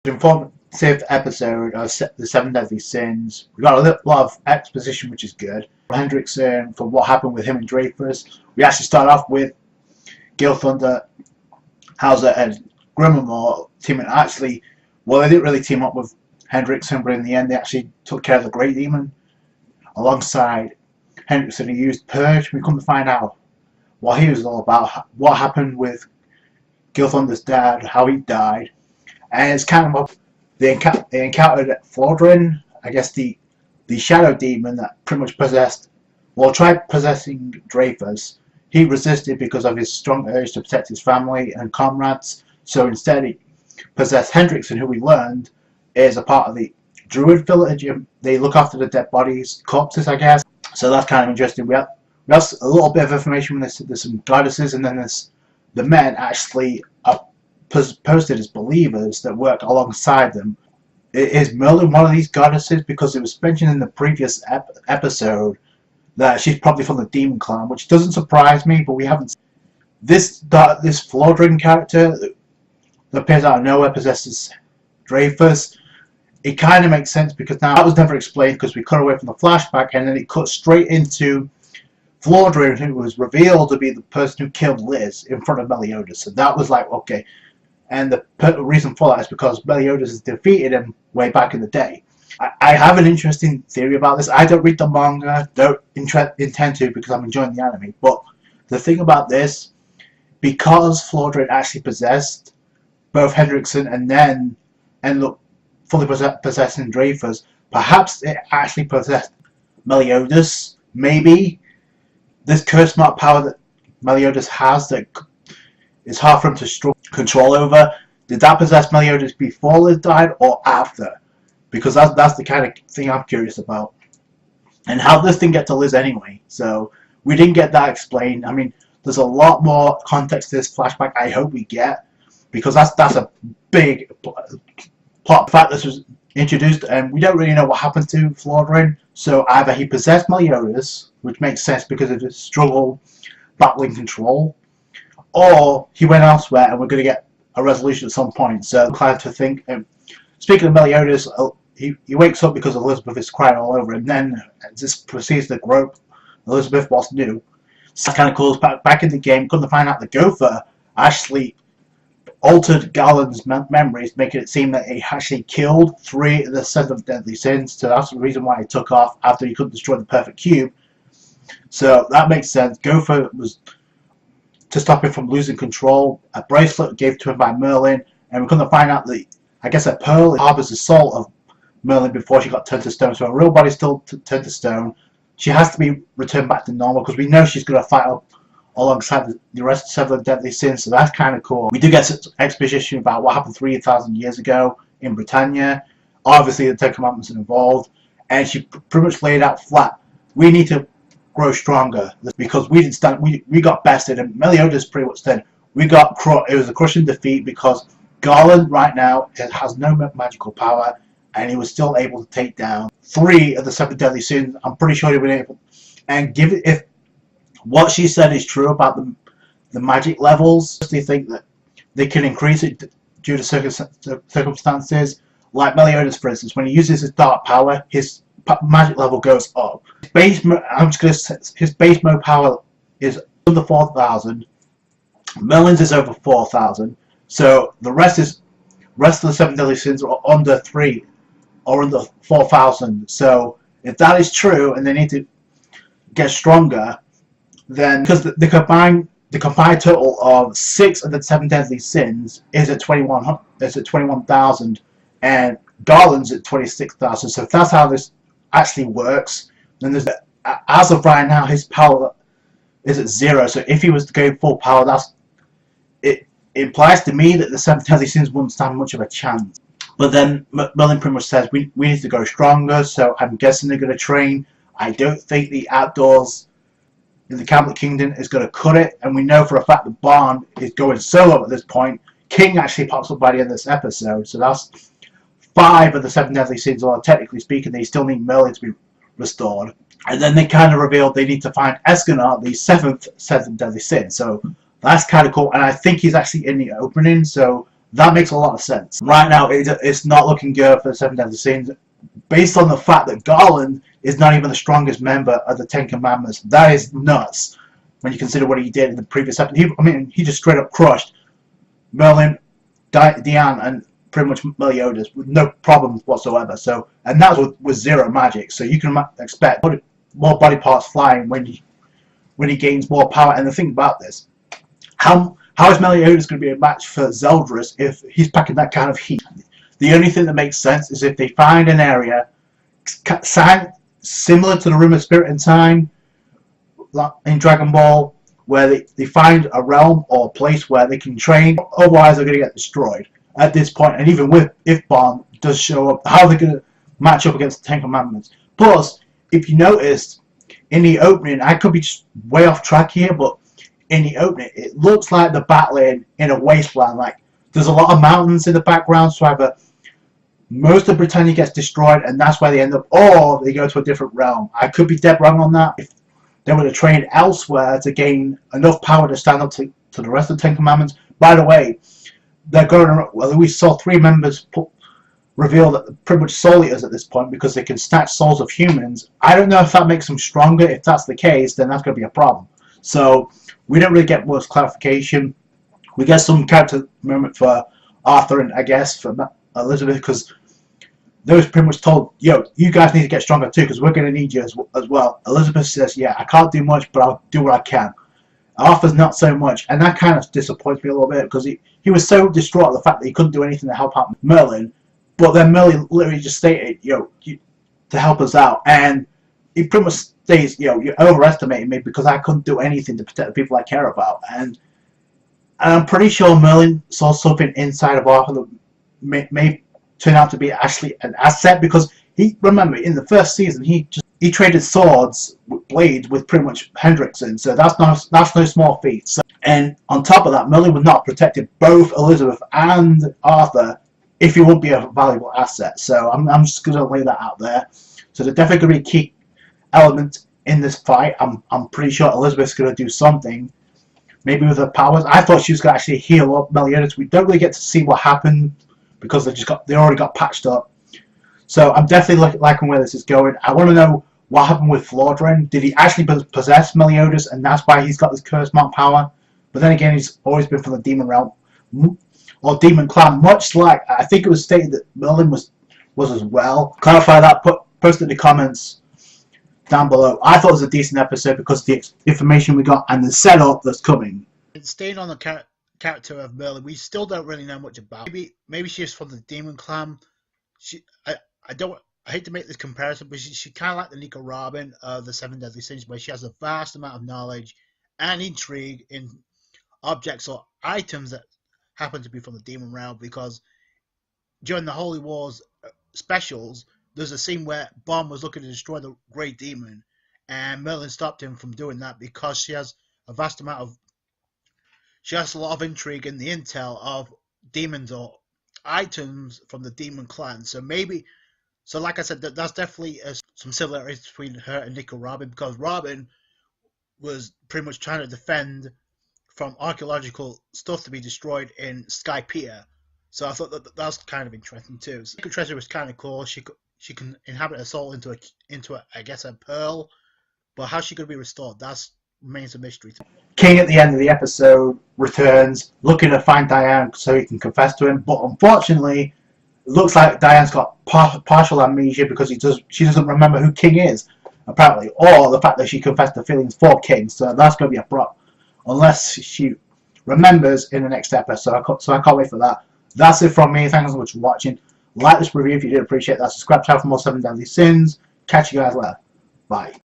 Informative episode of the Seven Deadly Sins. We got a lot of exposition, which is good. Hendrickson, for what happened with him and Dreyfus. We actually start off with Gil Thunder, Hauser, and Grimmermore teaming. Actually, well, they didn't really team up with Hendrickson, but in the end, they actually took care of the Great Demon alongside Hendrickson. He used Purge. We come to find out what he was all about, what happened with Gil Thunder's dad, how he died. And it's kind of they encountered Flodrin, I guess the shadow demon that pretty much possessed, well, tried possessing Dreyfus. He resisted because of his strong urge to protect his family and comrades. So instead, he possessed Hendrickson, who we learned is a part of the Druid village. They look after the dead bodies, corpses, I guess. So that's kind of interesting. We have a little bit of information. There's some goddesses, and then there's the men actually are posted as believers that work alongside them. Is Merlin one of these goddesses? Because it was mentioned in the previous episode that she's probably from the Demon Clan, which doesn't surprise me, but we haven't. This Flodrin character that appears out of nowhere possesses Dreyfus. It kind of makes sense because now that was never explained because we cut away from the flashback and then it cut straight into Flodrin, who was revealed to be the person who killed Liz in front of Meliodas. So that was like, okay. And the reason for that is because Meliodas has defeated him way back in the day. I have an interesting theory about this. I don't read the manga, don't intend to because I'm enjoying the anime. But the thing about this, because Flodrin actually possessed both Hendrickson and then ended up fully possessing Dreyfus, perhaps it actually possessed Meliodas. Maybe this curse mark power that Meliodas has that is hard for him to control over. Did that possess Meliodas before Liz died or after? Because that's the kind of thing I'm curious about. And how this thing get to Liz anyway. So we didn't get that explained. I mean, there's a lot more context to this flashback I hope we get. Because that's a big plot fact that was introduced. And we don't really know what happened to Flodrin. So either he possessed Meliodas, which makes sense because of his struggle battling control, or he went elsewhere and we're going to get a resolution at some point. So I'm glad to think. Speaking of Meliodas, he wakes up because Elizabeth is crying all over, and then just proceeds to grope Elizabeth what's new. So that's kind of cool. Back in the game, come to find out the Gopher actually altered Garland's memories, making it seem that he actually killed 3 of the 7 deadly sins. So that's the reason why he took off after he couldn't destroy the perfect cube. So that makes sense. Gopher was to stop him from losing control. A bracelet gave to him by Merlin, and we're going to find out that I guess a pearl harbors the soul of Merlin before she got turned to stone. So her real body's still turned to stone. She has to be returned back to normal because we know she's going to fight up alongside the rest of 7 deadly sins. So that's kind of cool. We do get exposition about what happened 3,000 years ago in Britannia. Obviously, the 10 Commandments are involved, and she pretty much laid out flat. We need to grow stronger because we didn't stand. We got bested, and Meliodas pretty much said it was a crushing defeat because Garland right now has no magical power, and he was still able to take down 3 of the 7 deadly sins. I'm pretty sure he would be able. And if what she said is true about the magic levels, they think that they can increase it due to circumstances. Like Meliodas, for instance, when he uses his dark power, his magic level goes up. His base mode power is under 4,000. Merlin's is over 4,000. So the rest of the 7 deadly sins are under 3 or under 4,000. So if that is true, and they need to get stronger, then because the combined total of 6 of the 7 deadly sins is at 21,000, and Garland's at 26,000. So if that's how this actually works, then as of right now his power is at 0. So if he was to go full power, it implies to me that the 7 deadly sins wouldn't stand much of a chance. But then Merlin pretty much says we need to go stronger, so I'm guessing they're going to train. I don't think the outdoors in the Camelot Kingdom is going to cut it, and we know for a fact that Bond is going solo at this point. King actually pops up by the end of this episode, so that's 5 of the 7 deadly sins, or technically speaking, they still need Merlin to be restored. And then they kind of revealed they need to find Escanor, the 7th deadly sin. So that's kind of cool, and I think he's actually in the opening, so That makes a lot of sense. Right now, it's not looking good for the Seven Deadly Sins, based on the fact that Garland is not even the strongest member of the Ten Commandments. That is nuts when you consider what he did in the previous episode. He just straight up crushed Merlin, Diane, and pretty much Meliodas with no problems whatsoever. So, and that was with zero magic. So you can expect more body parts flying when he gains more power. And the thing about this, how is Meliodas going to be a match for Zeldris if he's packing that kind of heat? The only thing that makes sense is if they find an area similar to the Room of Spirit and Time in Dragon Ball, where they find a realm or place where they can train. Otherwise, they're going to get destroyed at this point. And even if Bond does show up, how are they going to match up against the Ten Commandments? Plus, if you noticed in the opening, I could be just way off track here, but in the opening, it looks like they're battling in a wasteland. Like there's a lot of mountains in the background, so either most of Britannia gets destroyed, and that's where they end up, or they go to a different realm. I could be dead wrong on that. If they were to train elsewhere to gain enough power to stand up to the rest of the Ten Commandments. By the way, they're going. Well, we saw 3 members reveal that pretty much soul eaters at this point because they can snatch souls of humans. I don't know if that makes them stronger. If that's the case, then that's going to be a problem. So we don't really get much clarification. We get some character moment for Arthur and I guess for Elizabeth, because they was pretty much told, yo, you guys need to get stronger too because we're going to need you as well. Elizabeth says, yeah, I can't do much, but I'll do what I can. Arthur's not so much, and that kind of disappoints me a little bit because he was so distraught at the fact that he couldn't do anything to help out Merlin, but then Merlin literally just stated, to help us out, and he pretty much states, you're overestimating me because I couldn't do anything to protect the people I care about, and I'm pretty sure Merlin saw something inside of Arthur that may turn out to be actually an asset, because remember in the first season he traded swords with blades with pretty much Hendrickson, so that's no small feat. So, and on top of that, Merlin would not have protected both Elizabeth and Arthur if he wouldn't be a valuable asset. So I'm just going to lay that out there. So they're definitely going to be a key element in this fight. I'm pretty sure Elizabeth's going to do something, maybe with her powers. I thought she was going to actually heal up Meliodas. We don't really get to see what happened because they already got patched up. So I'm definitely liking where this is going. I want to know what happened with Flordren. Did he actually possess Meliodas, and that's why he's got this curse mark power? But then again, he's always been from the demon realm or demon clan, much like I think it was stated that Merlin was as well. Clarify that. Post it in the comments down below. I thought it was a decent episode because of the information we got and the setup that's coming. Staying on the character of Merlin, we still don't really know much about. Maybe she's from the demon clan. I hate to make this comparison, but she kind of like the Nico Robin of the Seven Deadly Sins, where she has a vast amount of knowledge and intrigue in objects or items that happen to be from the demon realm. Because during the Holy Wars specials, there's a scene where Bond was looking to destroy the Great Demon, and Merlin stopped him from doing that because she has a lot of intrigue in the intel of demons or items from the demon clan. So like I said, that's definitely some similarities between her and Nico Robin, because Robin was pretty much trying to defend from archaeological stuff to be destroyed in Skypiea. So I thought that was kind of interesting too. Secret Treasure was kind of cool. She can inhabit a soul into a I guess a pearl, but how she could be restored, that remains a mystery to me. King at the end of the episode returns looking to find Diane so he can confess to him, but unfortunately it looks like Diane's got partial amnesia because she doesn't remember who King is, apparently, or the fact that she confessed her feelings for King. So that's going to be a problem, unless she remembers in the next episode. So I can't wait for that. That's it from me. Thanks so much for watching. Like this review if you did appreciate that. Subscribe to for more 7 Deadly Sins. Catch you guys later. Bye.